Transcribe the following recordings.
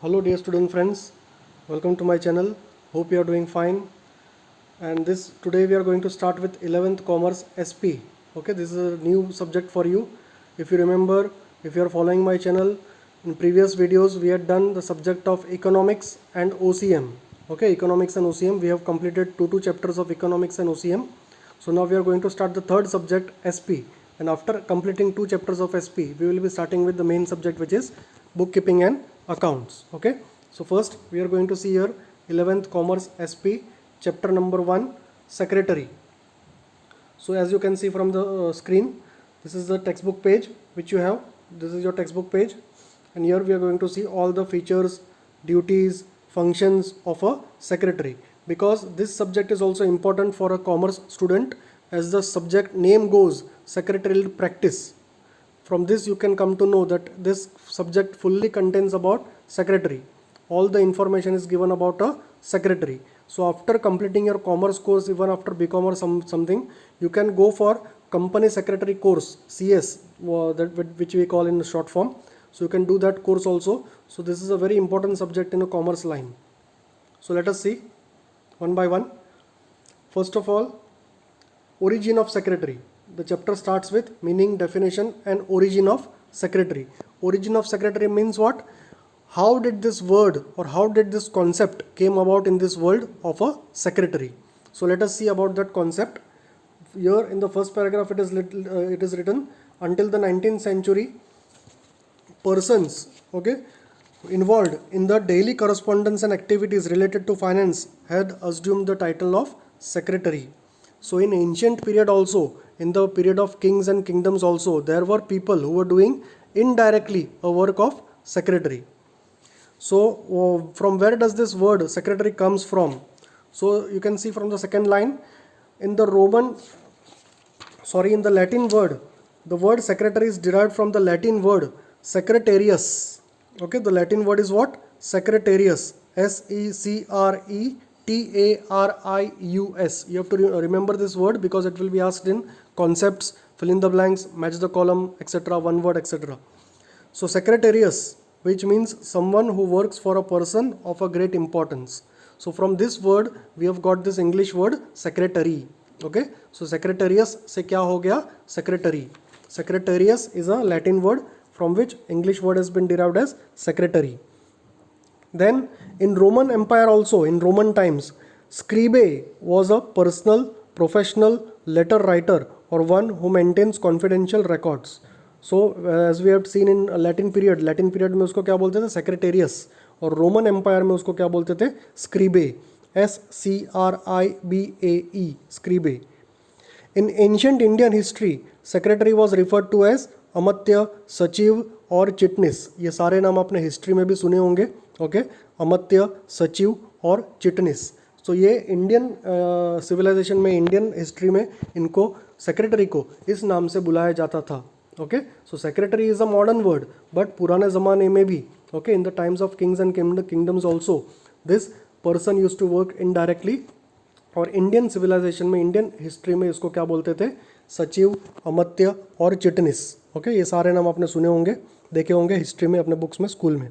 Hello dear student friends, welcome to my channel. Hope you are doing fine. And this today we are going to start with 11th Commerce SP. Okay, this is a new subject for you. If you remember, if you are following my channel, in previous videos we had done the subject of economics and OCM. Okay, economics and OCM. We have completed two chapters of economics and OCM. So now we are going to start the third subject, SP. And after completing two chapters of SP, we will be starting with the main subject, which is bookkeeping and accounts. Okay, so first we are going to see here 11th Commerce SP, chapter number 1, secretary. So as you can see from the screen, this is the textbook page which you have. This is your textbook page, and here we are going to see all the features, duties, functions of a secretary, because this subject is also important for a commerce student, as the subject name goes, secretarial practice. From this you can come to know that this subject fully contains about secretary. All the information is given about a secretary. So after completing your commerce course, even after BCom or something, you can go for company secretary course, CS, which we call in short form. So you can do that course also. So this is a very important subject in a commerce line. So let us see one by one. First of all, origin of secretary. The chapter starts with meaning, definition and origin of secretary. Origin of secretary means what? How did this word or how did this concept came about in this world of a secretary? So let us see about that concept. Here in the first paragraph it is written, until the 19th century, persons involved in the daily correspondence and activities related to finance had assumed the title of secretary. So in ancient period also, in the period of kings and kingdoms also, there were people who were doing indirectly a work of secretary. So from where does this word secretary comes from? So you can see from the second line, in the Latin word, the word secretary is derived from the Latin word secretarius. Okay, the Latin word is what? Secretarius. Secretarius. You have to remember this word because it will be asked in concepts, fill in the blanks, match the column, etc. One word, etc. So secretarius, which means someone who works for a person of a great importance. So from this word we have got this English word secretary. Okay, so secretarius se kya ho gaya? Secretary. Secretarius is a Latin word from which English word has been derived as secretary. Then in Roman Empire also, in Roman times, scribe was a personal, professional letter writer or one who maintains confidential records. So as we have seen in Latin period में उसको क्या बोलते थे? Secretarius. और Roman Empire में उसको क्या बोलते थे? Scribe. SCRIBAE. Scribe. In ancient Indian history, secretary was referred to as अमात्य, सचिव और चिटनिस. ये सारे नाम आपने हिस्ट्री में भी सुने होंगे. ओके, अमात्य, सचिव और चिटनिस. तो ये इंडियन सिविलाइजेशन में, इंडियन हिस्ट्री में इनको सेक्रेटरी को इस नाम से बुलाया जाता था. Okay, so secretary is a modern word, but पुराने ज़माने में भी, okay, in the times of kings and kingdoms also, this person use to work indirectly. और इंडियन सिविलाइजेशन में, इंडियन हिस्ट्री में इसको क्या बोलते थे? सचिव, अमात्य और चिटनिस. ओके, ये सारे नाम आपने सुने होंगे, देखे होंगे हिस्ट्री में अपने बुक्स में, स्कूल में.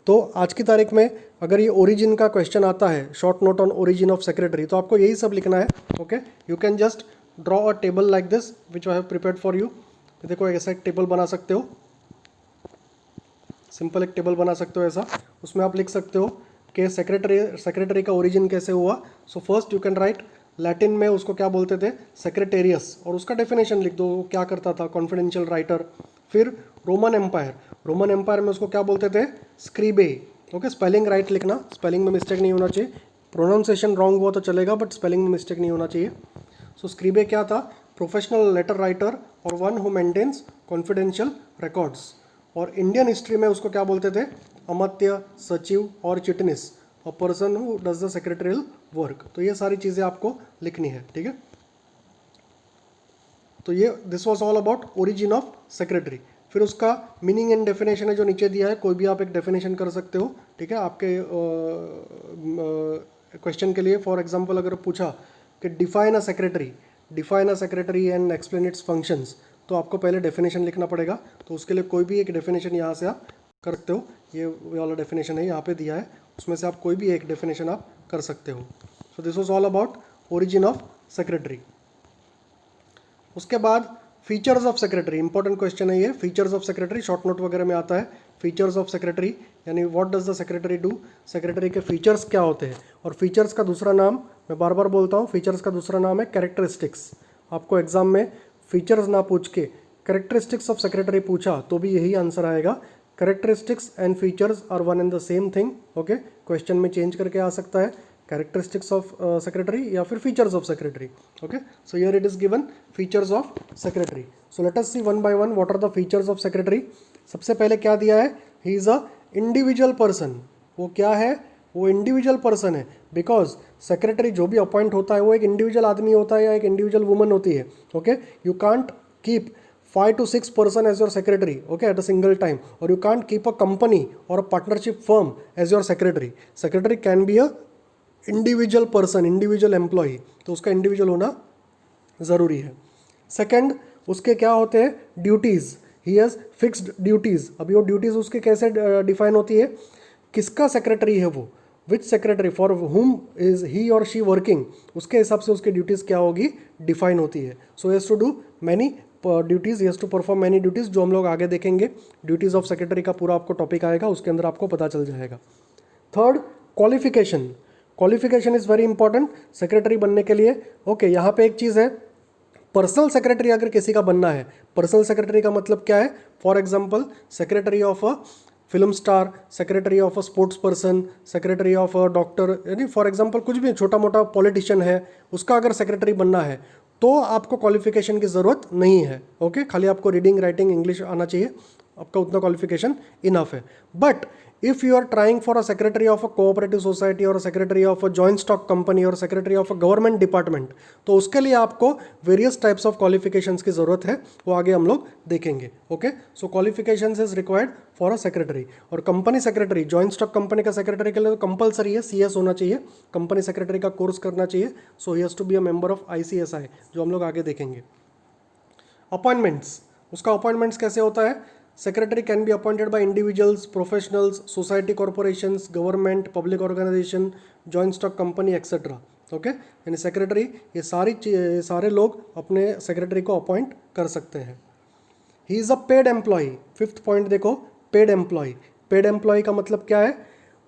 तो आज की तारीख में अगर ये ओरिजिन का क्वेश्चन आता है, short note on origin of secretary, तो आपको यही सब लिखना है. Okay, you can just draw a table like this which I have prepared for you. देखो ऐसा एक टेबल बना सकते हो, सिंपल एक टेबल बना सकते हो ऐसा. उसमें आप लिख सकते हो कि सेक्रेटरी का ओरिजिन कैसे हुआ. So first you can write, Latin में उसको क्या बोलते थे? सेक्रेटेरियस. और उसका डेफिनेशन लिख दो, क्या करता था? Confidential writer. फिर रोमन एम्पायर में उसको क्या बोलते थे? स्क्रीबे. ओके, स्पेलिंग राइट लिखना, स्पेलिंग में मिस्टेक नहीं होना चाहिए. प्रोनाउंसिएशन रॉन्ग हुआ तो चलेगा, बट स्पेलिंग में मिस्टेक नहीं होना चाहिए. सो स्क्रीबे क्या था? प्रोफेशनल लेटर राइटर और one who maintains confidential records. और इंडियन हिस्ट्री में उसको क्या बोलते थे? अमात्य, सचिव और चिटनिस, a person who does the secretarial work. तो ये सारी चीज़ें आपको लिखनी है. ठीक है, तो ये this was all about origin of secretary. फिर उसका मीनिंग एंड डेफिनेशन है जो नीचे दिया है, कोई भी आप एक डेफिनेशन कर सकते हो. ठीक है, आपके क्वेश्चन के लिए फॉर एग्जांपल अगर पूछा कि define a secretary and explain it's functions, तो आपको पहले डेफिनेशन लिखना पड़ेगा. तो उसके लिए कोई भी एक डेफिनेशन यहाँ से आप कर सकते हो। ये वाला डेफिनेशन है यहाँ पे दिया है, उसमें से आप कोई भी एक डेफिनेशन आप कर सकते हो। सो this was all about origin of secretary. उसके बाद features of secretary, important question है ये। Features of secretary short note वगैरह में आता है। फीचर्स ऑफ सेक्रेटरी यानी what does the secretary do, secretary के फीचर्स क्या होते हैं। और फीचर्स का दूसरा नाम, मैं बार बार बोलता हूँ, फीचर्स का दूसरा नाम है कैरेक्टरिस्टिक्स। आपको एग्जाम में फीचर्स ना पूछ के कैरेक्टरिस्टिक्स ऑफ सेक्रेटरी पूछा तो भी यही आंसर आएगा। Characteristics and features are one and the same thing. Okay, question में चेंज करके आ सकता है, characteristics of secretary या फिर features of secretary. Okay, so here it is given features of secretary. So let us see one by one what are the features of secretary. सबसे पहले क्या दिया है, he is a individual person. वो क्या है, वो इंडिविजुअल पर्सन है। बिकॉज सेक्रेटरी जो भी अपॉइंट होता है वो एक इंडिविजुअल आदमी होता है या एक इंडिविजुअल वुमन होती है। Okay, you can't keep 5 to 6 person as your secretary, okay, at a single time, or you can't keep a company or a partnership firm as your secretary. Secretary can be a individual person, individual employee, तो उसका individual होना ज़रूरी है। Second, उसके क्या होते हैं, duties. He has fixed duties. अभी वो ड्यूटीज़ उसके कैसे डिफाइन होती है, किसका सेक्रेटरी है वो, which secretary, for whom is he और शी वर्किंग, उसके हिसाब से उसकी ड्यूटीज़ क्या होगी, डिफाइन होती है। So has to do many duties, has to perform many duties, जो हम लोग आगे देखेंगे। ड्यूटीज़ ऑफ सेक्रेटरी का पूरा आपको टॉपिक आएगा, उसके अंदर आपको पता चल जाएगा। Third, qualification. Qualification is very important secretary बनने के लिए। ओके, यहाँ पे एक चीज़ है, पर्सनल सेक्रेटरी अगर किसी का बनना है, पर्सनल सेक्रेटरी का मतलब क्या है, for example secretary of a film star, secretary of a sports person, secretary of a doctor, यानी फॉर एग्जांपल कुछ भी छोटा मोटा पॉलिटिशियन है, उसका अगर सेक्रेटरी बनना है तो आपको क्वालिफिकेशन की ज़रूरत नहीं है। ओके, खाली आपको रीडिंग राइटिंग इंग्लिश आना चाहिए, आपका उतना क्वालिफिकेशन इनफ है। But if you are trying for a secretary of a cooperative society or a secretary of a joint stock company or secretary of a government department, तो उसके लिए आपको various types of qualifications की ज़रूरत है, वो आगे हम लोग देखेंगे। Okay, so qualifications is required for a secretary। और company secretary, joint stock company का सेक्रेटरी के लिए तो कंपलसरी है, CS होना चाहिए, कंपनी सेक्रेटरी का कोर्स करना चाहिए। So he has to be a member of ICSI, जो हम लोग आगे देखेंगे। अपॉइंटमेंट्स, उसका अपॉइंटमेंट्स कैसे होता है, secretary can be appointed by individuals, professionals, society, corporations, government, public organisation, joint stock company etcetera. Okay, यानी सेक्रेटरी, ये सारे लोग अपने सेक्रेटरी को अपॉइंट कर सकते हैं। He is a paid employee. Fifth point देखो, पेड एम्प्लॉय। पेड एम्प्लॉय का मतलब क्या है,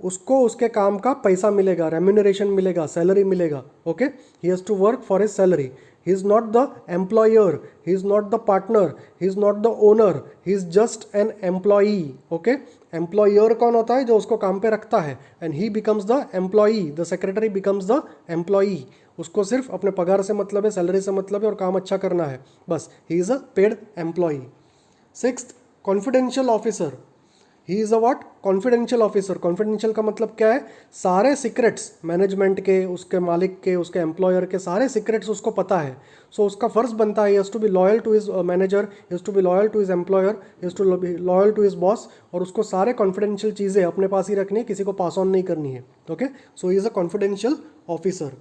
उसको उसके काम का पैसा मिलेगा, रेम्यूनरेशन मिलेगा, सैलरी मिलेगा। Okay, he has to work for his salary. He is not the employer, he is not the partner, he is not the owner, he is just an employee. Okay, employer कौन होता है, जो उसको काम पे रखता है, and he becomes the employee, the secretary becomes the employee. उसको सिर्फ अपने पगार से मतलब है, सैलरी से मतलब है, और काम अच्छा करना है, बस। ही is a paid employee. Sixth, confidential officer. He is a what, confidential officer. Confidential का मतलब क्या है, सारे सीक्रेट्स मैनेजमेंट के, उसके मालिक के, उसके एम्प्लॉयर के सारे सीक्रेट्स उसको पता है। सो उसका फर्ज बनता है, he has to be loyal to his manager, he has to be loyal to his employer, he has to be loyal to his boss, और उसको सारे कॉन्फिडेंशियल चीज़ें अपने पास ही रखनी है, किसी को पास ऑन नहीं करनी है। Okay, so he is a confidential officer.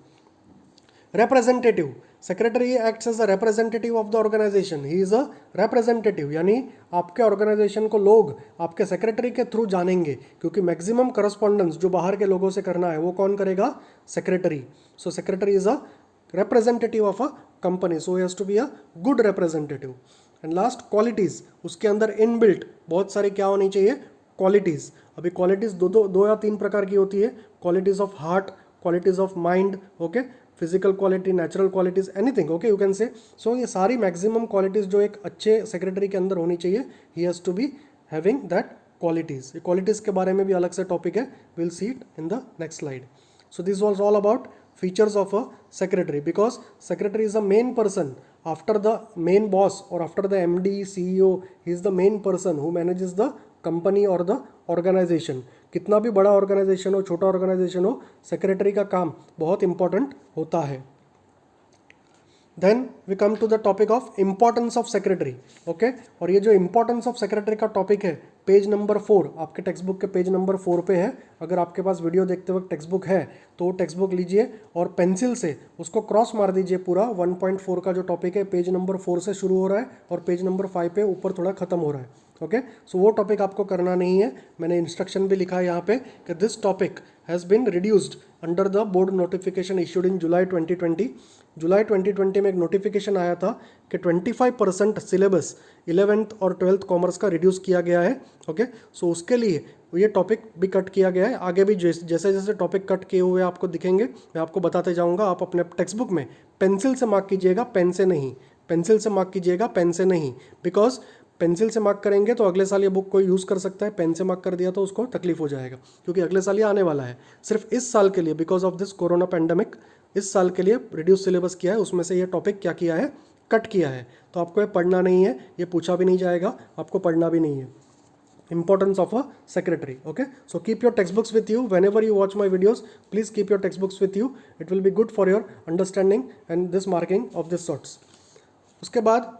Representative, secretary acts as a representative of the organisation. He is a representative, यानी आपके ऑर्गेनाइजेशन को लोग आपके सेक्रेटरी के थ्रू जानेंगे, क्योंकि मैक्सिमम करस्पॉन्डेंस जो बाहर के लोगों से करना है वो कौन करेगा, secretary. So secretary is a representative of a company, so has to be a good representative. And last, qualities. उसके अंदर इनबिल्ट बहुत सारी क्या होनी चाहिए, क्वालिटीज़। अभी क्वालिटीज़ दो या तीन प्रकार की होती है, qualities of heart, qualities of mind, okay, physical quality, natural qualities, anything, okay, you can say. So ये सारी मैक्सिमम क्वालिटीज़ जो एक अच्छे सेक्रेटरी के अंदर होनी चाहिए, he has to be having that qualities. ये क्वालिटीज़ के बारे में भी अलग से टॉपिक है, will see it in the next slide. So this was all about features of a secretary, because secretary is the main person after the main boss or after the MD CEO. he is the main person who manages the company or the organization. कितना भी बड़ा organisation हो, छोटा organisation हो, secretary का काम बहुत important होता है। Then we come to the topic of importance of secretary. Okay, और ये जो इम्पॉर्टेंस ऑफ सेक्रेटरी का टॉपिक है, पेज नंबर 4, आपके टेक्स्ट बुक के पेज नंबर 4 पे है। अगर आपके पास वीडियो देखते वक्त टेक्स्ट बुक है तो टेक्स्ट बुक लीजिए और पेंसिल से उसको क्रॉस मार दीजिए। पूरा 1.4 का जो टॉपिक है, पेज नंबर 4 से शुरू हो रहा है और पेज नंबर 5 पे ऊपर थोड़ा खत्म हो रहा है। ओके, सो वो टॉपिक आपको करना नहीं है। मैंने इंस्ट्रक्शन भी लिखा है यहाँ पे कि this topic has been reduced under the board notification issued in July 2020। जुलाई 2020 में एक नोटिफिकेशन आया था कि 25% सिलेबस 11th और 12th कॉमर्स का रिड्यूस किया गया है। ओके, सो उसके लिए ये टॉपिक भी कट किया गया है। आगे भी जैसे जैसे टॉपिक कट किए हुए आपको दिखेंगे मैं आपको बताते जाऊँगा। आप अपने टेक्स्ट बुक में पेंसिल से मार्क कीजिएगा, पेन से नहीं। पेंसिल से मार्क कीजिएगा, पेन से नहीं, बिकॉज पेंसिल से मार्क करेंगे तो अगले साल ये बुक कोई यूज़ कर सकता है, पेन से मार्क कर दिया तो उसको तकलीफ हो जाएगा, क्योंकि अगले साल ये आने वाला है। सिर्फ इस साल के लिए because of this corona pandemic इस साल के लिए रिड्यूस सिलेबस किया है, उसमें से ये टॉपिक क्या किया है, कट किया है। तो आपको ये पढ़ना नहीं है, ये पूछा भी नहीं जाएगा, आपको पढ़ना भी नहीं है। Importance of a secretary. Okay, so keep your textbooks with you whenever you watch my videos. Please keep your textbooks with you. It will be good for your understanding and this marking of this sorts. उसके बाद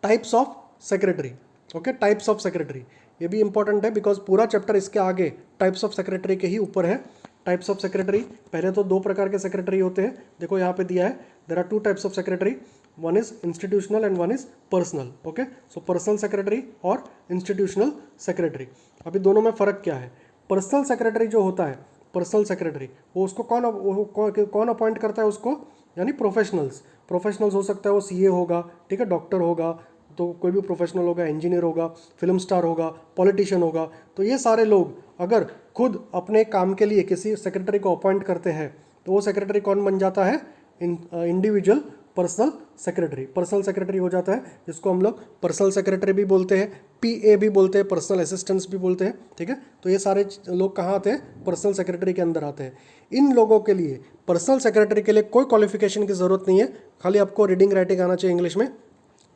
types of secretary. Okay, types of secretary ये भी important है because पूरा chapter इसके आगे types of secretary के ही ऊपर है। टाइप्स ऑफ सेक्रेटरी, पहले तो दो प्रकार के सेक्रेटरी होते हैं, देखो यहाँ पे दिया है, there are two types of secretary, one is institutional and one is personal. Okay, so personal secretary और इंस्टीट्यूशनल सेक्रेटरी, अभी दोनों में फ़र्क क्या है। पर्सनल सेक्रेटरी जो होता है, पर्सनल सेक्रेटरी वो उसको कौन अपॉइंट करता है उसको, यानी प्रोफेशनल्स हो सकता है, वो सीए होगा, ठीक है, डॉक्टर होगा, तो कोई भी प्रोफेशनल होगा, इंजीनियर होगा, फिल्म स्टार होगा, पॉलिटिशियन होगा। तो ये सारे लोग अगर खुद अपने काम के लिए किसी सेक्रेटरी को अपॉइंट करते हैं तो वो सेक्रेटरी कौन बन जाता है, individual personal secretary. Personal secretary हो जाता है, जिसको हम लोग पर्सनल सेक्रेटरी भी बोलते हैं, पीए भी बोलते हैं, पर्सनल असिस्टेंट्स भी बोलते हैं, ठीक है। तो ये सारे लोग कहाँ आते हैं, पर्सनल सेक्रेटरी के अंदर आते हैं। इन लोगों के लिए, पर्सनल सेक्रेटरी के लिए कोई क्वालिफिकेशन की ज़रूरत नहीं है, खाली आपको रीडिंग राइटिंग आना चाहिए इंग्लिश में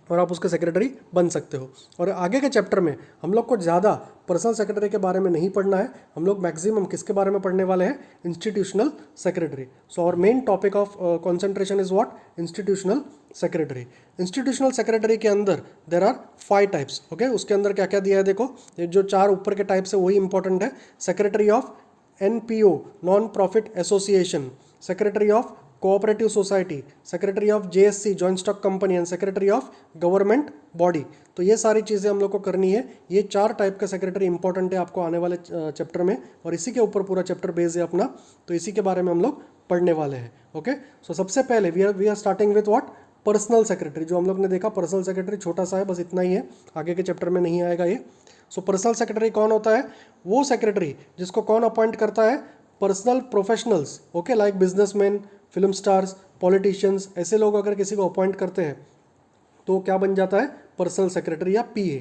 और आप उसके सेक्रेटरी बन सकते हो। और आगे के चैप्टर में हम लोग को ज़्यादा पर्सनल सेक्रेटरी के बारे में नहीं पढ़ना है, हम लोग मैक्सिमम किसके बारे में पढ़ने वाले हैं, institutional secretary. So our main topic of concentration is what, institutional secretary. Institutional secretary के अंदर देर आर 5 टाइप्स। ओके, उसके अंदर क्या क्या दिया है देखो, ये जो 4 ऊपर के टाइप्स है वही इंपॉर्टेंट है। Secretary of NPO, non profit association, secretary of cooperative society, secretary of JSC, joint stock company, and secretary of government body. तो ये सारी चीज़ें हम लोग को करनी है। ये 4 टाइप का सेक्रेटरी इंपॉर्टेंट है आपको आने वाले चैप्टर में, और इसी के ऊपर पूरा चैप्टर बेस है अपना, तो इसी के बारे में हम लोग पढ़ने वाले हैं। ओके, सो सबसे पहले we are starting with what, personal secretary. जो हम लोग ने देखा पर्सनल सेक्रेटरी छोटा सा है, बस इतना ही है, आगे के चैप्टर में नहीं आएगा ये। सो पर्सनल सेक्रेटरी कौन होता है, वो सेक्रेटरी जिसको कौन अपॉइंट करता है, personal professionals. Okay, like businessman, film stars, politicians, ऐसे लोग अगर किसी को अपॉइंट करते हैं तो क्या बन जाता है, पर्सनल सेक्रेटरी या PA।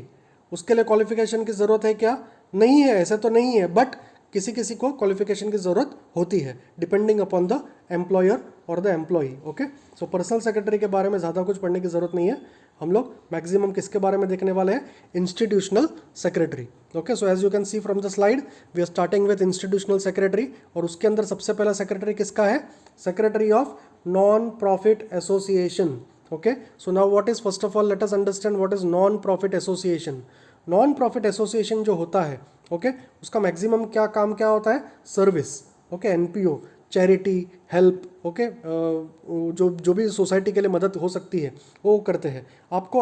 उसके लिए क्वालिफिकेशन की ज़रूरत है क्या, नहीं है, ऐसे तो नहीं है, बट किसी किसी को क्वालिफिकेशन की ज़रूरत होती है, डिपेंडिंग अपॉन द एम्प्लॉयर और the employee. Okay, so personal secretary के बारे में ज़्यादा कुछ पढ़ने की ज़रूरत नहीं है, हम लोग मैक्सिमम किसके बारे में देखने वाले हैं, institutional secretary. Okay, so as you can see from the slide we are starting with institutional secretary, और उसके अंदर सबसे पहला सेक्रेटरी किसका है, secretary of non profit association. Okay, so now what is, first of all let us understand what is non profit association. Non profit association जो होता है, ओके, उसका मैक्सिमम क्या काम क्या होता है, service. Okay, NPO, charity, help, okay, जो भी सोसाइटी के लिए मदद हो सकती है वो करते हैं। आपको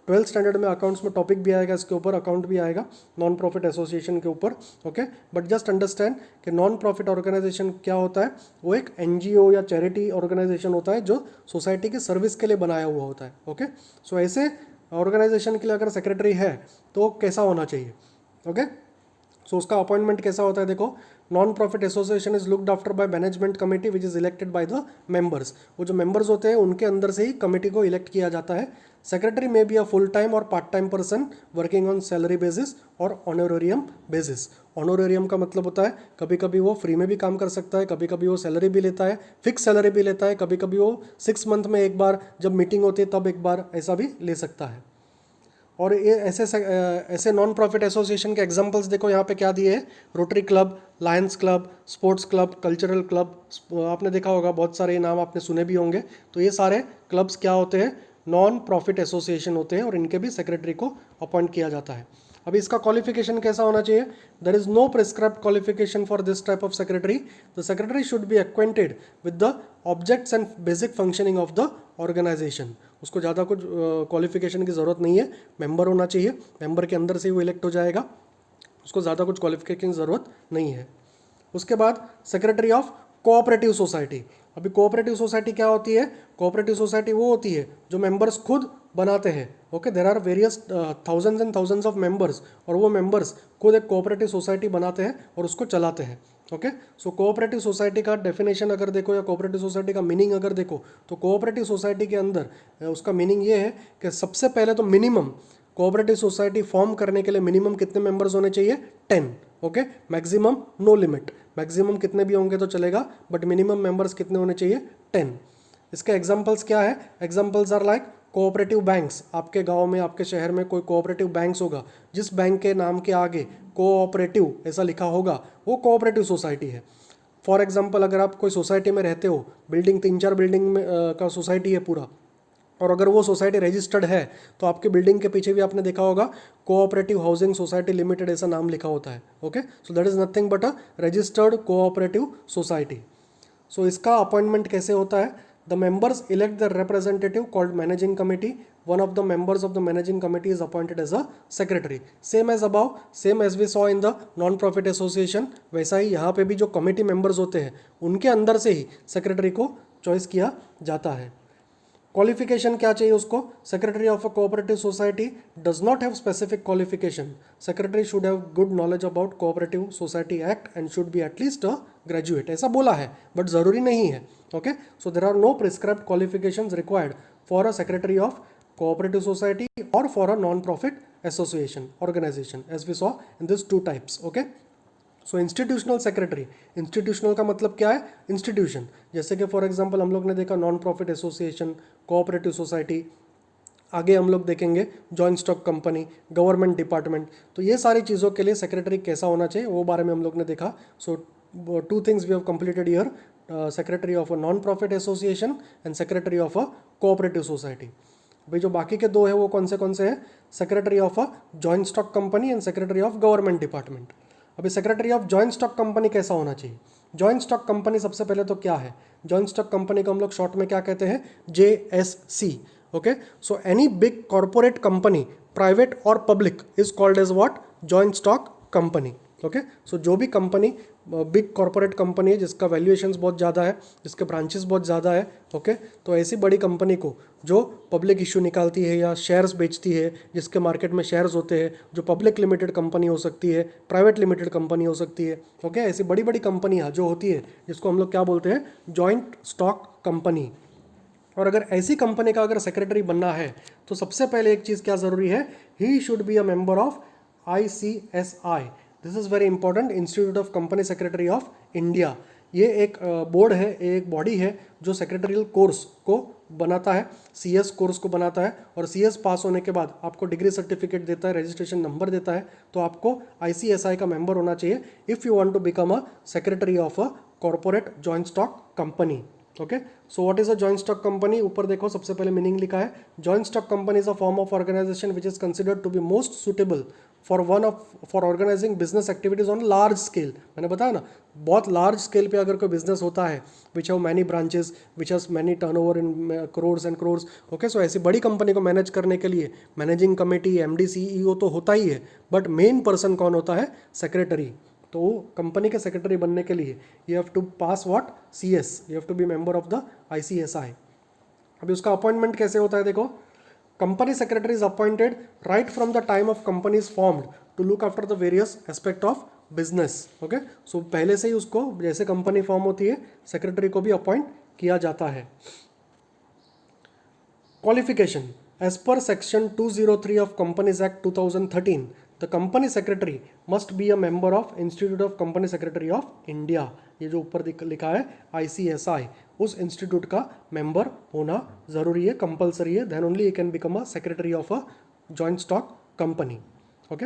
12th स्टैंडर्ड में अकाउंट्स में टॉपिक भी आएगा, इसके ऊपर अकाउंट भी आएगा नॉन प्रॉफिट एसोसिएशन के ऊपर। ओके, बट जस्ट अंडरस्टैंड कि नॉन प्रॉफिट ऑर्गेनाइजेशन क्या होता है, वो एक NGO या चैरिटी ऑर्गेनाइजेशन होता है जो सोसाइटी की सर्विस के लिए बनाया हुआ होता है। ओके, सो ऐसे ऑर्गेनाइजेशन के लिए अगर सेक्रेटरी है तो कैसा होना चाहिए। ओके, सो उसका अपॉइंटमेंट कैसा होता है, देखो, non profit association is looked after by management committee which is elected by the members. वो जो मेंबर्स होते हैं उनके अंदर से ही कमेटी को इलेक्ट किया जाता है। सेक्रेटरी में बी अ फुल टाइम और part time person working on salary basis और ऑनोरेरियम बेसिस। ऑनोरेरियम का मतलब होता है कभी कभी वो फ्री में भी काम कर सकता है, कभी कभी वो सैलरी भी लेता है, फिक्स सैलरी भी लेता है, कभी कभी वो 6 मंथ में एक बार जब मीटिंग होती है तब एक बार ऐसा भी ले सकता है। और ये ऐसे नॉन प्रॉफिट एसोसिएशन के एग्जांपल्स देखो यहाँ पे क्या दिए हैं, rotary club, Lions club, sports club, cultural club, आपने देखा होगा, बहुत सारे नाम आपने सुने भी होंगे। तो ये सारे क्लब्स क्या होते हैं, नॉन प्रॉफिट एसोसिएशन होते हैं, और इनके भी सेक्रेटरी को अपॉइंट किया जाता है। अभी इसका क्वालिफिकेशन कैसा होना चाहिए, there is no prescribed qualification for this type of secretary. The secretary should be acquainted with the objects and basic functioning of the organisation. उसको ज़्यादा कुछ क्वालिफिकेशन की ज़रूरत नहीं है, मेंबर होना चाहिए, मेंबर के अंदर से ही वो इलेक्ट हो जाएगा, उसको ज़्यादा कुछ क्वालिफिकेशन की ज़रूरत नहीं है। उसके बाद सेक्रेटरी ऑफ कोऑपरेटिव सोसाइटी। अभी कोऑपरेटिव सोसाइटी क्या होती है? कोऑपरेटिव सोसाइटी वो होती है जो मेंबर्स खुद बनाते हैं। Okay, there are various thousands and thousands of members, और वो मेंबर्स खुद एक कोऑपरेटिव सोसाइटी बनाते हैं और उसको चलाते हैं। ओके, सो कोऑपरेटिव सोसाइटी का डेफिनेशन अगर देखो या कोऑपरेटिव सोसाइटी का मीनिंग अगर देखो, तो कोऑपरेटिव सोसाइटी के अंदर उसका मीनिंग ये है कि सबसे पहले तो मिनिमम कोऑपरेटिव सोसाइटी फॉर्म करने के लिए मिनिमम कितने मेंबर्स होने चाहिए? 10। Okay, maximum no limit, maximum कितने भी होंगे तो चलेगा, बट मिनिमम मेंबर्स कितने होने चाहिए? 10। इसके एग्जांपल्स क्या है? Examples are like cooperative banks. आपके गांव में, आपके शहर में कोई कोऑपरेटिव बैंक्स होगा, जिस बैंक के नाम के आगे कोऑपरेटिव ऐसा लिखा होगा, वो कोऑपरेटिव सोसाइटी है। फॉर एग्जांपल, अगर आप कोई सोसाइटी में रहते हो, बिल्डिंग 3-4 बिल्डिंग में का सोसाइटी है पूरा, और अगर वो सोसाइटी रजिस्टर्ड है तो आपके बिल्डिंग के पीछे भी आपने देखा होगा कोऑपरेटिव हाउसिंग सोसाइटी लिमिटेड ऐसा नाम लिखा होता है। Okay, so that is nothing but a registered cooperative society. So इसका अपॉइंटमेंट कैसे होता है? The members elect the representative called managing committee. One of the members of the managing committee is appointed as a secretary. Same as about, same as we saw in the non profit association, वैसा ही यहाँ पे भी जो committee members होते हैं उनके अंदर से ही सेक्रेटरी को चॉइस किया जाता है। क्वालिफिकेशन क्या चाहिए उसको? Secretary of a cooperative society does not have specific qualification. Secretary should have good knowledge about cooperative society act and should be at least a graduate, ऐसा बोला है, बट ज़रूरी नहीं है। Okay, so there are no prescribed qualifications required for a secretary of cooperative society और for a non profit association organisation, as we saw in this two types. Okay, so institutional secretary, institutional का मतलब क्या है? Institution. जैसे कि for example हम लोग ने देखा non profit association, cooperative society, आगे हम लोग देखेंगे joint stock company, government department. तो ये सारी चीज़ों के लिए सेक्रेटरी कैसा होना चाहिए वो बारे में हम लोग ने देखा। So 2 things we have completed here, secretary of a non profit association and secretary of a cooperative society. भाई जो बाकी के 2 है वो कौन से हैं? Secretary of a joint stock company and secretary of government department. अभी secretary of joint stock company कैसा होना चाहिए? जॉइंट स्टॉक कंपनी सबसे पहले तो क्या है? जॉइंट स्टॉक कंपनी को हम लोग शॉर्ट में क्या कहते हैं? JSC। Okay, so any big corporate company, private और public, is called as what? Joint stock company. Okay, so जो भी कंपनी बिग कॉर्पोरेट कंपनी है जिसका वैल्यूएशंस बहुत ज़्यादा है, जिसके ब्रांचेस बहुत ज़्यादा है, ओके, तो ऐसी बड़ी कंपनी को जो पब्लिक इशू निकालती है या शेयर्स बेचती है, जिसके मार्केट में शेयर्स होते हैं, जो पब्लिक लिमिटेड कंपनी हो सकती है, प्राइवेट लिमिटेड कंपनी हो सकती है। ओके, ऐसी बड़ी बड़ी कंपनियाँ जो होती है जिसको हम लोग क्या बोलते हैं? Joint stock company. और अगर ऐसी कंपनी का अगर सेक्रेटरी बनना है तो सबसे पहले एक चीज़ क्या ज़रूरी है? He should B a member of ICSI। This is very important, institute of company secretary of India. ये एक बोर्ड है, एक बॉडी है जो सेक्रेटरियल कोर्स को बनाता है, CS कोर्स को बनाता है, और CS पास होने के बाद आपको डिग्री सर्टिफिकेट देता है, रजिस्ट्रेशन नंबर देता है, तो आपको ICSI का मेंबर होना चाहिए if you want to become a secretary of a corporate joint stock company. Okay, so what is a joint stock company? ऊपर देखो सबसे पहले मीनिंग लिखा है, joint stock company is a form of organisation which is considered to be most suitable for organising business activities on large scale. मैंने बताया ना, बहुत लार्ज स्केल पे अगर कोई बिजनेस होता है which have many branches, which has many turnover in crores and crores. Okay, so ऐसी बड़ी कंपनी को मैनेज करने के लिए मैनेजिंग कमेटी, MD CEO तो होता ही है, बट मेन पर्सन कौन होता है? सेक्रेटरी। तो कंपनी के सेक्रेटरी बनने के लिए you have to pass what? CS, you have to be member of the ICSI। अभी उसका अपॉइंटमेंट कैसे होता है देखो, company secretary is appointed right from the time of company is formed to look after the various aspect of business. Okay, so पहले से ही उसको, जैसे कंपनी फॉर्म होती है, सेक्रेटरी को भी अपॉइंट किया जाता है। Qualification, as per section 203 of companies act 2013, the company secretary must be a member of institute of company secretary of India. ये जो ऊपर लिखा है ICSI, उस इंस्टीट्यूट का मेंबर होना जरूरी है, कंपलसरी है, then only you can become a secretary of a joint stock company. Okay,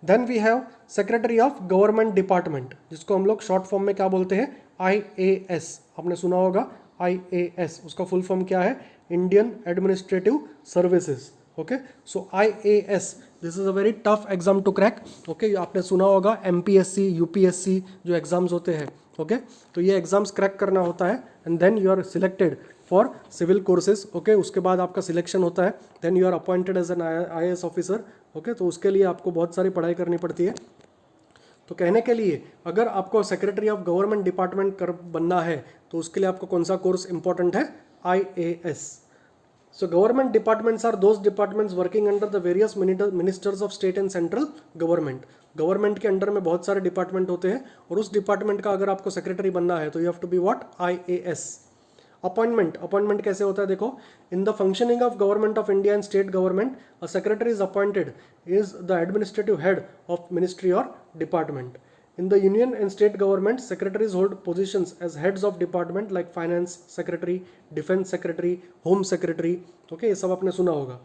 then we have secretary of government department, जिसको हम लोग शॉर्ट फॉर्म में क्या बोलते हैं? IAS। आपने सुना होगा IAS, उसका फुल फॉर्म क्या है? Indian administrative services. Okay, so IAS, this is a very tough exam to crack. Okay, आपने सुना होगा MPSC, UPSC जो एग्जाम्स होते हैं। ओके, तो ये एग्जाम्स क्रैक करना होता है and then you are selected for civil courses. Okay, उसके बाद आपका सिलेक्शन होता है, then you are appointed as an IAS officer. Okay, तो उसके लिए आपको बहुत सारी पढ़ाई करनी पड़ती है। तो कहने के लिए अगर आपको सेक्रेटरी ऑफ गवर्नमेंट डिपार्टमेंट कर बनना है तो उसके लिए आपको कौन सा कोर्स इंपॉर्टेंट है? IAS। So government departments are those departments working under the various ministers of state and central government. Government के अंडर में बहुत सारे डिपार्टमेंट होते हैं और उस डिपार्टमेंट का अगर आपको सेक्रेटरी बनना है तो you have to be what? IAS। Appointment कैसे होता है देखो, in the functioning of government of India and state government a secretary is appointed is the administrative head of ministry और department. In the union and state government, secretaries hold positions as heads of department like finance secretary, defense secretary, home secretary. Okay, ये सब आपने सुना होगा।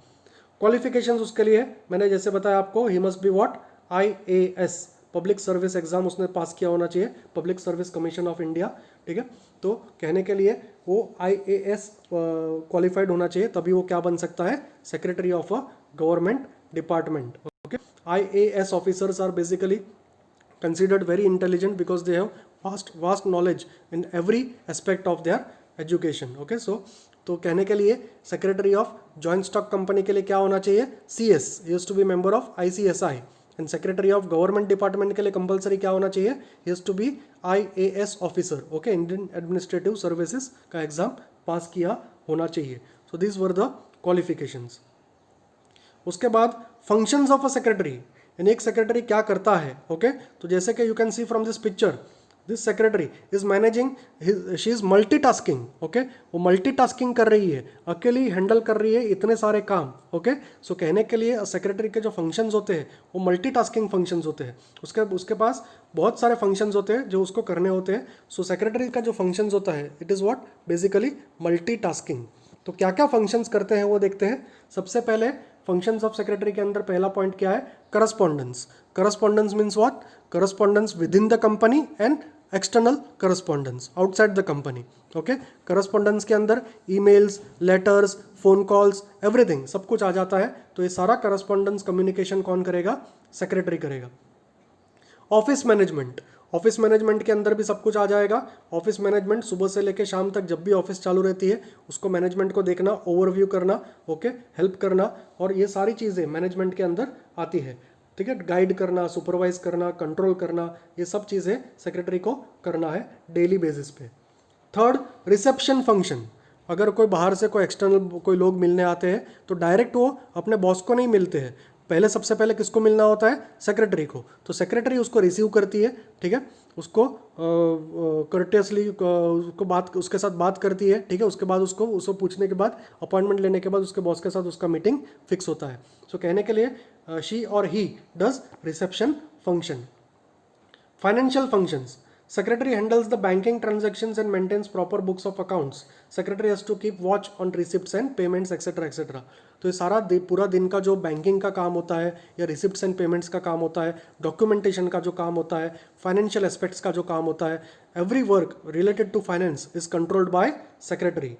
Qualifications उसके लिए मैंने जैसे बताया आपको, he must be what? IAS, public service exam उसने पास किया होना चाहिए, public service commission of India. ठीक है, तो कहने के लिए वो IAS क्वालिफाइड होना चाहिए, तभी वो क्या बन सकता है? Secretary of a government department. Okay, IAS officers are basically considered very intelligent because they have vast knowledge in every aspect of their education. Okay, so तो कहने के लिए secretary of joint stock company के लिए क्या होना चाहिए? CS, use to be member of ICSI। And secretary of government department के लिए कंपलसरी क्या होना चाहिए? Use to be IAS officer. Okay, Indian administrative services का एग्जाम पास किया होना चाहिए। So this were the qualifications. उसके बाद फंक्शंस ऑफ अ सेक्रेटरी, यानी एक सेक्रेटरी क्या करता है। ओके, तो जैसे कि you can see from this picture, this secretary is managing, she is multitasking. Okay, वो मल्टीटास्किंग कर रही है, अकेली हैंडल कर रही है इतने सारे काम। ओके, सो कहने के लिए सेक्रेटरी के जो फंक्शंस होते हैं वो मल्टीटास्किंग फंक्शंस होते हैं। उसके पास बहुत सारे फंक्शंस होते हैं जो उसको करने होते हैं। सो सेक्रेटरी का जो फंक्शंस होता है it is what? Basically multitasking. तो क्या क्या फंक्शंस करते हैं वो देखते हैं। सबसे पहले फंक्शंस ऑफ सेक्रेटरी के अंदर पहला पॉइंट क्या है? Correspondence. Correspondence means what? Correspondence with in the company and external correspondence outside the company. Okay, correspondence के अंदर emails, letters, phone calls, everything, सब कुछ आ जाता है। तो ये सारा करस्पॉन्डेंस कम्युनिकेशन कौन करेगा? सेक्रेटरी करेगा। ऑफिस मैनेजमेंट, ऑफिस मैनेजमेंट के अंदर भी सब कुछ आ जाएगा। ऑफिस मैनेजमेंट सुबह से लेकर शाम तक जब भी ऑफिस चालू रहती है उसको मैनेजमेंट को देखना, ओवरव्यू करना, ओके, हेल्प करना, और ये सारी चीज़ें मैनेजमेंट के अंदर आती है। ठीक है, गाइड करना, सुपरवाइज करना, कंट्रोल करना, ये सब चीज़ें सेक्रेटरी को करना है डेली बेसिस पे। Third, reception function. अगर कोई बाहर से कोई एक्सटर्नल कोई लोग मिलने आते हैं तो डायरेक्ट वो अपने बॉस को नहीं मिलते हैं, पहले सबसे पहले किसको मिलना होता है? सेक्रेटरी को। तो सेक्रेटरी उसको रिसीव करती है, ठीक है, उसको कर्टियसली उसके साथ बात करती है। ठीक है, उसके बाद उसको पूछने के बाद, अपॉइंटमेंट लेने के बाद उसके बॉस के साथ उसका मीटिंग फिक्स होता है। सो कहने के लिए शी और he does reception function. Financial functions, secretary handles the banking transactions and maintains proper books of accounts. Secretary has to keep watch on receipts and payments etc etc. तो ये सारा पूरा दिन का जो बैंकिंग का काम होता है या रिसिप्ट्स एंड पेमेंट्स का काम होता है, डॉक्यूमेंटेशन का जो काम होता है, फाइनेंशियल एस्पेक्ट्स का जो काम होता है, every work related to finance is controlled by secretary.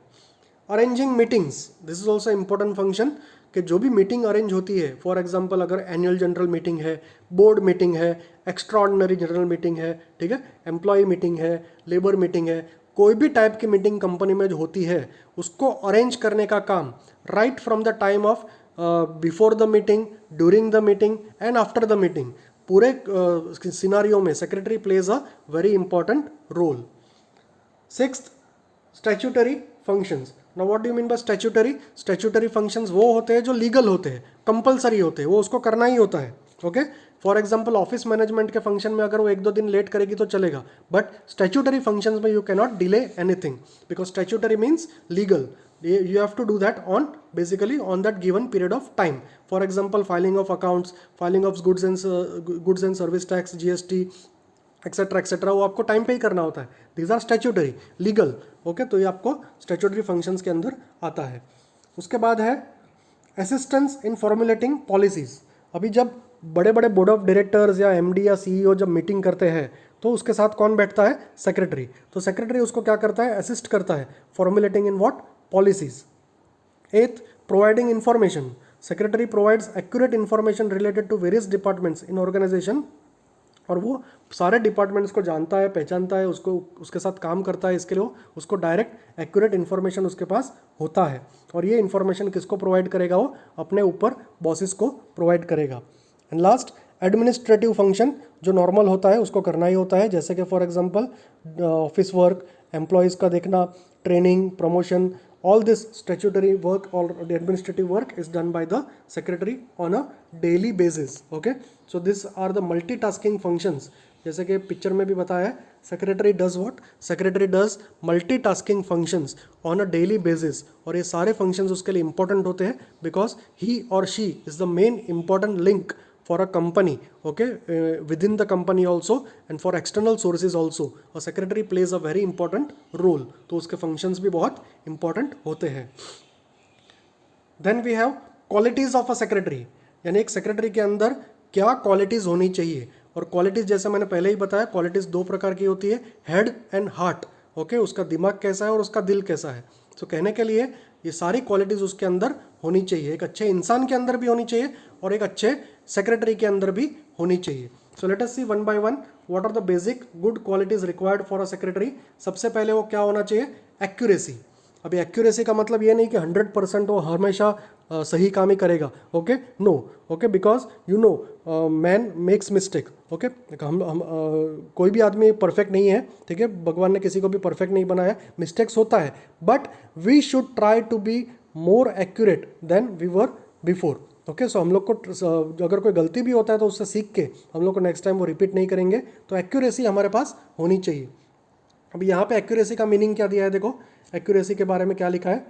Arranging meetings, this is also important function, कि जो भी मीटिंग अरेंज होती है, फॉर एग्जांपल अगर एनुअल जनरल मीटिंग है, बोर्ड मीटिंग है, एक्स्ट्राऑर्डिनरी जनरल मीटिंग है, ठीक है, एम्प्लॉय मीटिंग है, लेबर मीटिंग है, कोई भी टाइप की मीटिंग कंपनी में जो होती है उसको अरेंज करने का काम right from the time of before the meeting, during the meeting and after the meeting, पूरे सिनारियो में secretary plays a very important role. Sixth, statutory functions. Now what do you mean by statutory? Statutory functions वो होते हैं जो legal होते हैं, compulsory होते हैं, वो उसको करना ही होता है। Okay, for example office management के फंक्शन में अगर वो 1-2 दिन लेट करेगी तो चलेगा, बट स्टैट्यूटरी फंक्शंस में you can not delay anything because statutory means legal. You have to do that on basically on that given period of time. For example, filing of accounts, filing of goods and service tax, GST, etcetera etcetera, वो आपको time पे ही करना होता है। These are statutory, legal. Okay, तो ये आपको स्टैट्यूटरी फंक्शंस के अंदर आता है। उसके बाद है असिस्टेंस इन फॉर्मुलेटिंग पॉलिसीज। अभी जब बड़े बड़े बोर्ड ऑफ डायरेक्टर्स या MD या CEO जब मीटिंग करते हैं तो उसके साथ कौन बैठता है? सेक्रेटरी। तो सेक्रेटरी उसको क्या करता है? असिस्ट करता है formulating in what? Policies. Eighth, providing information. Secretary provides accurate information related to various departments in organisation और वो सारे डिपार्टमेंट्स को जानता है, पहचानता है, उसको उसके साथ काम करता है। इसके लिए उसको डायरेक्ट एक्यूरेट इन्फॉर्मेशन उसके पास होता है। और ये इन्फॉर्मेशन किसको प्रोवाइड करेगा? वो अपने ऊपर बॉसेस को प्रोवाइड करेगा। एंड लास्ट, एडमिनिस्ट्रेटिव फंक्शन जो नॉर्मल होता है उसको करना ही होता है, जैसे कि for example office work, employees का देखना, training, promotion, all this statutory work or the administrative work is done by the secretary on a daily basis. Okay, so these are the multitasking functions. जैसे कि picture में भी बताया है, secretary does what? Secretary does multitasking functions on a daily basis. और ये सारे functions उसके लिए इंपॉर्टेंट होते हैं बिकॉज ही और she is the main important link for a company, okay, within the company also and for external sources also a secretary plays a very important role. तो उसके functions भी बहुत important होते हैं। Then we have qualities of a secretary, यानी एक secretary के अंदर क्या qualities होनी चाहिए। और qualities जैसे मैंने पहले ही बताया, qualities दो प्रकार की होती है, head and heart, okay, उसका दिमाग कैसा है और उसका दिल कैसा है। तो कहने के लिए ये सारी क्वालिटीज़ उसके अंदर होनी चाहिए, एक अच्छे इंसान के अंदर भी होनी चाहिए और एक अच्छे सेक्रेटरी के अंदर भी होनी चाहिए। So let us see one by one what are the basic good qualities required for a secretary. सबसे पहले वो क्या होना चाहिए? एक्यूरेसी। अभी एक्यूरेसी का मतलब ये नहीं कि 100% वो हमेशा सही काम ही करेगा, okay, no, okay, because you know man makes mistake, okay. हम कोई भी आदमी परफेक्ट नहीं है, ठीक है, भगवान ने किसी को भी परफेक्ट नहीं बनाया, मिस्टेक्स होता है, but we should try to be more accurate than we were before, okay. So हम लोग को अगर कोई गलती भी होता है तो उससे सीख के हम लोग को नेक्स्ट टाइम वो रिपीट नहीं करेंगे। तो एक्यूरेसी हमारे पास होनी चाहिए। अभी यहाँ पे एक्यूरेसी का मीनिंग क्या दिया है, देखो एक्यूरेसी के बारे में क्या लिखा है।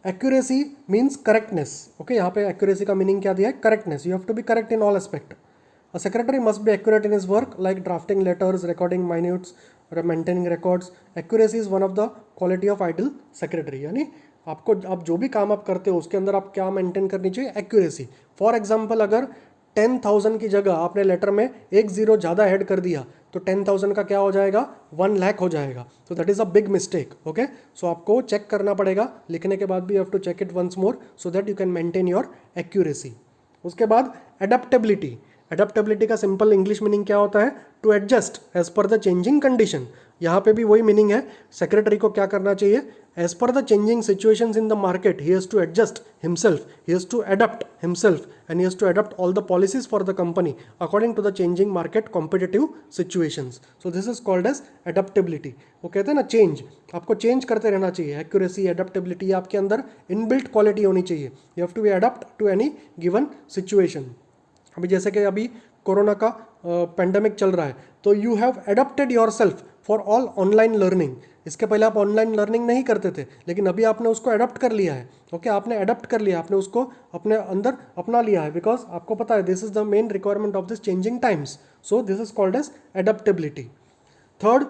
Accuracy means correctness, okay. यहाँ पे एक्यूरेसी का मीनिंग क्या दिया है? Correctness. You have to be correct in all aspect. A secretary must be accurate in his work like drafting letters, recording minutes, maintaining records. Accuracy is one of the quality of ideal secretary, यानी आपको आप जो भी काम आप करते हो उसके अंदर आप क्या मेंटेन करनी चाहिए? एक्यूरेसी। फॉर एग्जाम्पल, अगर 10,000 की जगह आपने लेटर में एक जीरो ज़्यादा ऐड कर दिया तो 10,000 का क्या हो जाएगा? 1 लाख हो जाएगा। तो that is a big mistake, okay. So आपको चेक करना पड़ेगा, लिखने के बाद भी you have to check it once more so that you can maintain your accuracy. उसके बाद एडेप्टेबिलिटी। एडेप्टेबिलिटी का सिंपल इंग्लिश मीनिंग क्या होता है? To adjust as per the changing condition. यहाँ पे भी वही मीनिंग है, सेक्रेटरी को क्या करना चाहिए? As per the changing situations in the market he has to adjust himself, he has to adopt himself and he has to adopt all the policies for the company according to the changing market competitive situations. So this is called as adaptability. वो कहते हैं ना change, आपको change करते रहना चाहिए। Accuracy, adaptability आपके अंदर इनबिल्ट क्वालिटी होनी चाहिए। You have to be adopt to any given situation. अभी जैसे कि अभी कोरोना का पेंडेमिक चल रहा है, तो you have adopted your self for all online learning. इसके पहले आप ऑनलाइन लर्निंग नहीं करते थे, लेकिन अभी आपने उसको अडॉप्ट कर लिया है, ओके। आपने अडॉप्ट कर लिया, आपने उसको अपने अंदर अपना लिया है, बिकॉज आपको पता है this is the main requirement of this changing times. So this is called as adaptability. Third,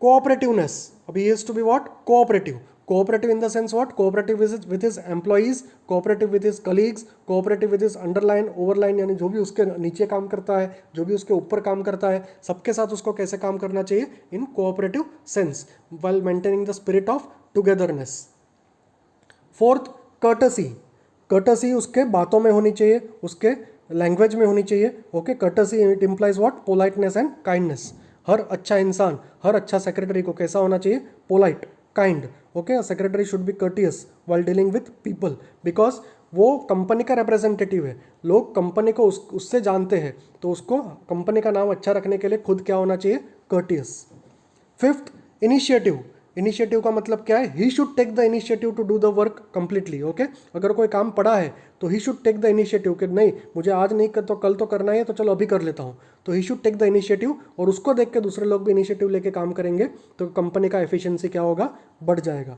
cooperativeness. अभी he is to be what? Cooperative. Cooperative in the sense what? Cooperative with his employees, cooperative with his colleagues, cooperative with his underline, overline, यानी जो भी उसके नीचे काम करता है, जो भी उसके ऊपर काम करता है, सबके साथ उसको कैसे काम करना चाहिए? इन cooperative sense while maintaining the spirit of togetherness. Fourth, courtesy. Courtesy उसके बातों में होनी चाहिए, उसके लैंग्वेज में होनी चाहिए, okay. Courtesy it implies what? Politeness and kindness. हर अच्छा इंसान, हर अच्छा सेक्रेटरी को कैसा होना चाहिए? Polite, kind, okay. Secretary should be courteous while dealing with people, because वो कंपनी का रिप्रेजेंटेटिव है। लोग कंपनी को उससे जानते हैं, तो उसको कंपनी का नाम अच्छा रखने के लिए खुद क्या होना चाहिए? कर्टियस। Fifth, initiative. इनिशिएटिव का मतलब क्या है? He should take the initiative to do the work completely, okay. अगर कोई काम पड़ा है तो he should take the initiative कि नहीं मुझे आज नहीं कर तो कल तो करना है, तो चलो अभी कर लेता हूँ। तो he should take the initiative, और उसको देख के दूसरे लोग भी इनिशिएटिव लेके काम करेंगे तो कंपनी का एफिशिएंसी क्या होगा? बढ़ जाएगा।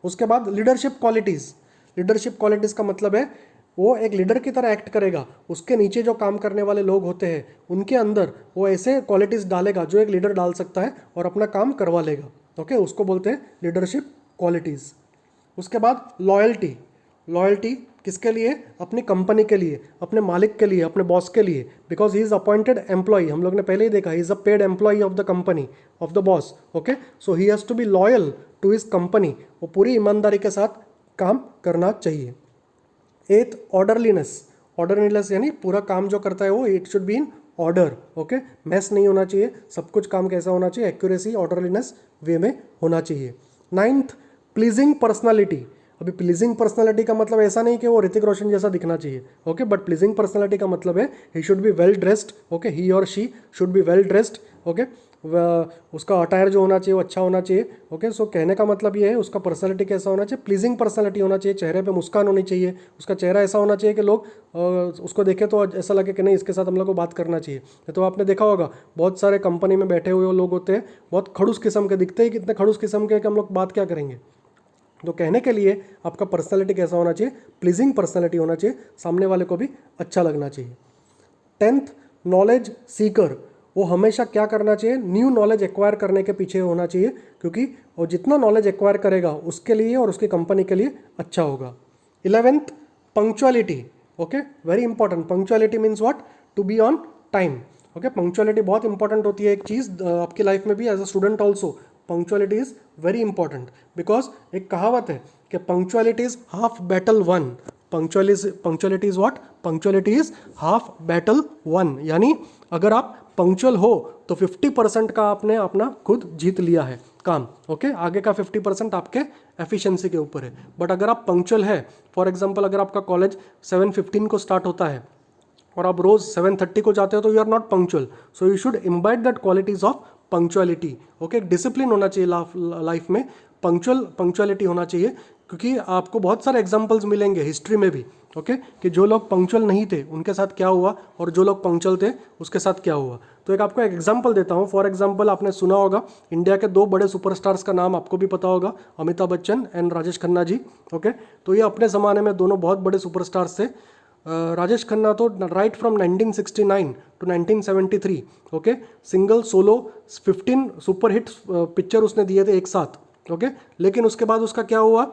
उसके बाद लीडरशिप क्वालिटीज़। लीडरशिप क्वालिटीज़ का मतलब है वो एक लीडर की तरह एक्ट करेगा, उसके नीचे जो काम करने वाले लोग होते हैं उनके अंदर वो ऐसे क्वालिटीज़ डालेगा जो एक लीडर डाल सकता है और अपना काम करवा लेगा, ओके। उसको बोलते हैं लीडरशिप क्वालिटीज़। उसके बाद लॉयल्टी। लॉयल्टी किसके लिए? अपनी कंपनी के लिए, अपने मालिक के लिए, अपने बॉस के लिए, because he is appointed employ. हम लोग ने पहले ही देखा, he is a paid employ of the company, of the boss, okay. So he has to be loyal to his company. वो पूरी ईमानदारी के साथ काम करना चाहिए। एथ, ऑर्डरलीनेस। ऑर्डरलीनेस यानी पूरा काम जो करता है वो it should be in order, okay, mess नहीं होना चाहिए, सब कुछ काम कैसा होना चाहिए, एक्यूरेसी, ऑर्डरलीनेस वे में होना चाहिए। 9th, pleasing personality. अभी प्लीजिंग पर्सनालिटी का मतलब ऐसा नहीं कि वो ऋतिक रोशन जैसा दिखना चाहिए, ओके, बट प्लीजिंग पर्सनालिटी का मतलब है he should be well dressed, okay, he और she should be well dressed, okay, उसका अटायर जो होना चाहिए वो अच्छा होना चाहिए, ओके। सो कहने का मतलब ये है उसका पर्सनालिटी कैसा होना चाहिए, प्लीजिंग पर्सनालिटी होना चाहिए, चेहरे पे मुस्कान होनी चाहिए, उसका चेहरा ऐसा होना चाहिए कि लोग उसको देखें तो ऐसा लगे कि नहीं इसके साथ हम लोग को बात करना चाहिए। तो आपने देखा होगा बहुत सारे कंपनी में बैठे हुए लोग होते हैं, बहुत खड़ूस किस्म के दिखते हैं, कितने खड़ूस किस्म के कि हम लोग बात क्या करेंगे। तो कहने के लिए आपका पर्सनालिटी कैसा होना चाहिए, प्लीजिंग पर्सनालिटी होना चाहिए, सामने वाले को भी अच्छा लगना चाहिए। 10th, knowledge Sikar. वो हमेशा क्या करना चाहिए, न्यू नॉलेज एक्वायर करने के पीछे होना चाहिए, क्योंकि वो जितना नॉलेज एक्वायर करेगा उसके लिए और उसकी कंपनी के लिए अच्छा होगा। 11th, punctuality, okay, very important. Punctuality means what, to be on time, okay. Punctuality बहुत इंपॉर्टेंट होती है एक चीज़ आपकी लाइफ में भी, as a student also punctuality is very important, because एक कहावत है कि punctuality is half battle won. Punctuality is what, punctuality is half battle won, यानी अगर आप पंक्चुअल हो तो 50% का आपने अपना खुद जीत लिया है काम, ओके। आगे का 50% आपके एफिशिएंसी के ऊपर है। बट अगर आप पंक्चुअल है, फॉर एग्जांपल अगर आपका कॉलेज 7:15 को स्टार्ट होता है और आप रोज 7:30 को जाते हो तो you are not punctual, so you should imbibe that qualities of punctuality, okay. Discipline होना चाहिए लाइफ में, पंक्चुअलिटी होना चाहिए, क्योंकि आपको बहुत सारे एग्जांपल्स मिलेंगे हिस्ट्री में भी, ओके, कि जो लोग पंक्चुअल नहीं थे उनके साथ क्या हुआ और जो लोग पंक्चुअल थे उसके साथ क्या हुआ। तो एक आपको एक एग्जांपल देता हूँ। फॉर एग्जांपल आपने सुना होगा इंडिया के 2 बड़े सुपरस्टार्स का नाम आपको भी पता होगा, अमिताभ बच्चन एंड राजेश खन्ना जी, ओके। तो ये अपने ज़माने में दोनों बहुत बड़े सुपरस्टार्स थे। राजेश खन्ना तो right from 1969 to 1973, okay, single solo 15 super hit picture उसने दिए थे एक साथ, ओके। लेकिन उसके बाद उसका क्या हुआ,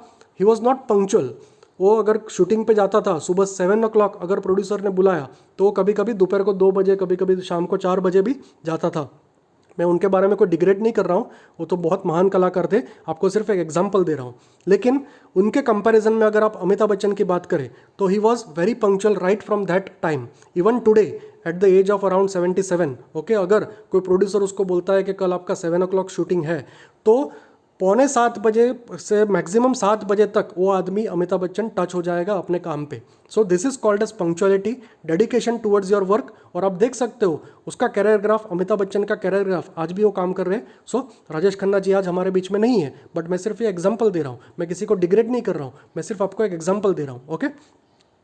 ही वॉज नॉट पंक्चुअल। वो अगर शूटिंग पे जाता था सुबह 7 o'clock अगर प्रोड्यूसर ने बुलाया तो वो कभी कभी दोपहर को 2 बजे, कभी कभी शाम को 4 बजे भी जाता था। मैं उनके बारे में कोई डिग्रेड नहीं कर रहा हूँ, वो तो बहुत महान कलाकार थे, आपको सिर्फ एक एग्जांपल दे रहा हूँ। लेकिन उनके कंपैरिजन में अगर आप अमिताभ बच्चन की बात करें तो he was very punctual right from that time, even today at the age of around 77, okay. अगर कोई प्रोड्यूसर उसको बोलता है कि कल आपका 7 o'clock शूटिंग है तो 6:45 बजे से मैक्सिमम 7 बजे तक वो आदमी अमिताभ बच्चन टच हो जाएगा अपने काम पे। So this is called as punctuality, dedication towards your work. और आप देख सकते हो उसका कैरियर ग्राफ, अमिताभ बच्चन का कैरियर ग्राफ, आज भी वो काम कर रहे हैं। सो राजेश खन्ना जी आज हमारे बीच में नहीं है, बट मैं सिर्फ ये एग्जाम्पल दे रहा हूँ, मैं किसी को डिग्रेड नहीं कर रहा हूँ, मैं सिर्फ आपको एक एग्जाम्पल दे रहा हूँ, okay.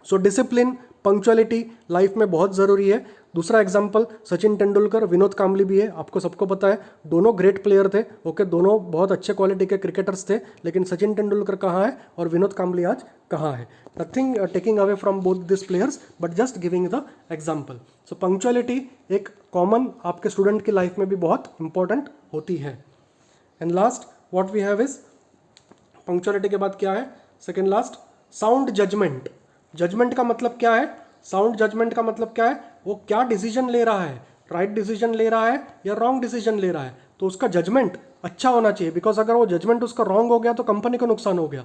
So discipline, punctuality life में बहुत ज़रूरी है। दूसरा एग्जाम्पल सचिन तेंदुलकर, विनोद कांबली भी है, आपको सबको पता है, दोनों ग्रेट प्लेयर थे, ओके, दोनों बहुत अच्छे क्वालिटी के क्रिकेटर्स थे। लेकिन सचिन तेंदुलकर कहाँ है और विनोद कांबली आज कहाँ है। Nothing taking away from both this players but just giving the example. So punctuality एक कॉमन आपके स्टूडेंट की लाइफ में भी बहुत इंपॉर्टेंट होती है। And last what we have is, punctuality के बाद क्या है, second last, sound judgement. Judgement का मतलब क्या है, साउंड जजमेंट का मतलब क्या है, वो क्या डिसीजन ले रहा है, राइट डिसीजन ले रहा है या रॉन्ग डिसीजन ले रहा है, तो उसका जजमेंट अच्छा होना चाहिए। बिकॉज अगर वो जजमेंट उसका रॉन्ग हो गया तो कंपनी को नुकसान हो गया,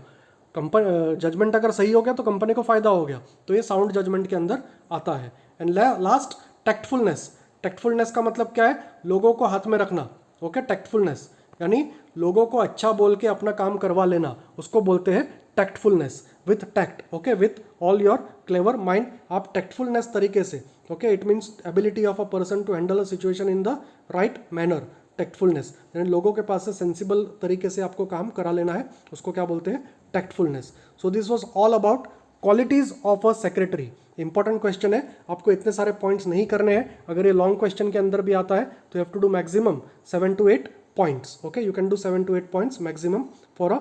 जजमेंट अगर सही हो गया तो कंपनी को फायदा हो गया। तो ये साउंड जजमेंट के अंदर आता है। And last, टैक्टफुलनेस। टैक्टफुलनेस का मतलब क्या है, लोगों को हाथ में रखना, ओके। टैक्टफुलनेस यानी लोगों को अच्छा बोल के अपना काम करवा लेना, उसको बोलते हैं tactfulness, with tact, okay, with all your clever mind. आप टैक्टफुलनेस तरीके से, okay, it means ability of a person to handle a situation in the right manner, tactfulness, यानी लोगों के पास से सेंसिबल तरीके से आपको काम करा लेना है, उसको क्या बोलते हैं, tactfulness. So this was all about qualities of a secretary. Important question है, आपको इतने सारे पॉइंट्स नहीं करने हैं। अगर ये लॉन्ग क्वेश्चन के अंदर भी आता है तो you have to do maximum 7 to 8 points, okay, you can do 7 to 8 points maximum for a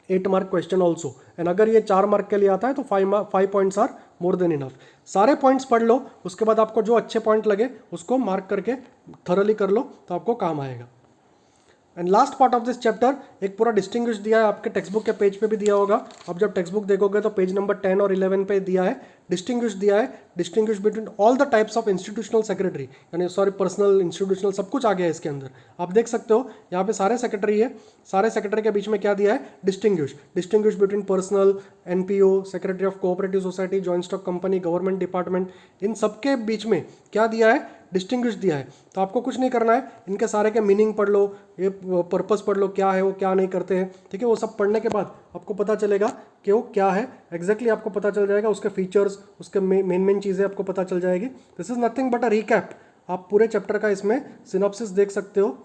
8 mark question also। and अगर ये 4 मार्क के लिए आता है तो 5 points are more than enough। सारे पॉइंट्स पढ़ लो, उसके बाद आपको जो अच्छे पॉइंट लगे उसको मार्क करके थरली कर लो तो आपको काम आएगा। And last part of this chapter एक पूरा डिस्टिंग्विश दिया है, आपके टेक्स्ट बुक के पेज पे भी दिया होगा। आप जब टेक्स्ट बुक देखोगे तो पेज नंबर 10 और 11 पे दिया है डिस्टिंग्विश दिया है, distinguish between all the types of institutional secretary, यानी सॉरी पर्सनल, इंस्टीट्यूशनल, सब कुछ आ गया है इसके अंदर। आप देख सकते हो यहाँ पे सारे सेक्रेटरी है, सारे सेक्रेटरी के बीच में क्या दिया है, distinguish, distinguish between personal, NPO, secretary of cooperative society, joint stock company, government department, इन सबके बीच में क्या दिया है, डिस्टिंग्विश दिया है। तो आपको कुछ नहीं करना है, इनके सारे के मीनिंग पढ़ लो, ये पर्पस पढ़ लो, क्या है वो, क्या नहीं करते हैं, ठीक है। वो सब पढ़ने के बाद आपको पता चलेगा कि वो क्या है एग्जैक्टली, आपको पता चल जाएगा, उसके फीचर्स, उसके मेन चीज़ें आपको पता चल जाएगी। This is nothing but a recap. आप पूरे चैप्टर का इसमें सिनॉप्सिस देख सकते हो,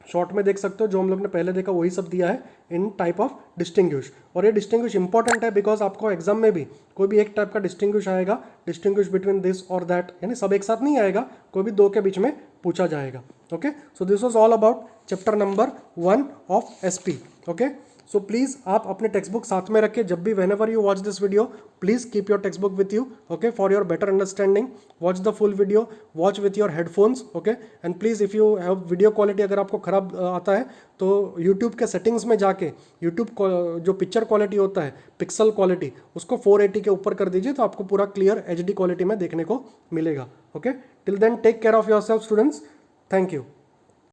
शॉर्ट में देख सकते हो, जो हम लोग ने पहले देखा वही सब दिया है इन टाइप ऑफ डिस्टिंग्विश। और ये डिस्टिंग्विश इंपॉर्टेंट है बिकॉज आपको एग्जाम में भी कोई भी एक टाइप का डिस्टिंग्विश आएगा, डिस्टिंग्विश बिटवीन दिस और दैट, यानी सब एक साथ नहीं आएगा, कोई भी दो के बीच में पूछा जाएगा। Okay, so this was all about chapter number 1 of SP. Okay, so please आप अपने टेक्स्ट बुक साथ में रखें, जब भी when ever you watch this video please keep your text book with you, okay, for your better understanding. Watch the full video, watch with your headphones, okay. And please if you have video quality अगर आपको ख़राब आता है तो YouTube के settings में जाके YouTube जो पिक्चर क्वालिटी होता है, पिक्सल क्वालिटी, उसको 480 के ऊपर कर दीजिए, तो आपको पूरा क्लियर HD क्वालिटी में देखने को मिलेगा। Okay, till then take care of yourself students, thank you.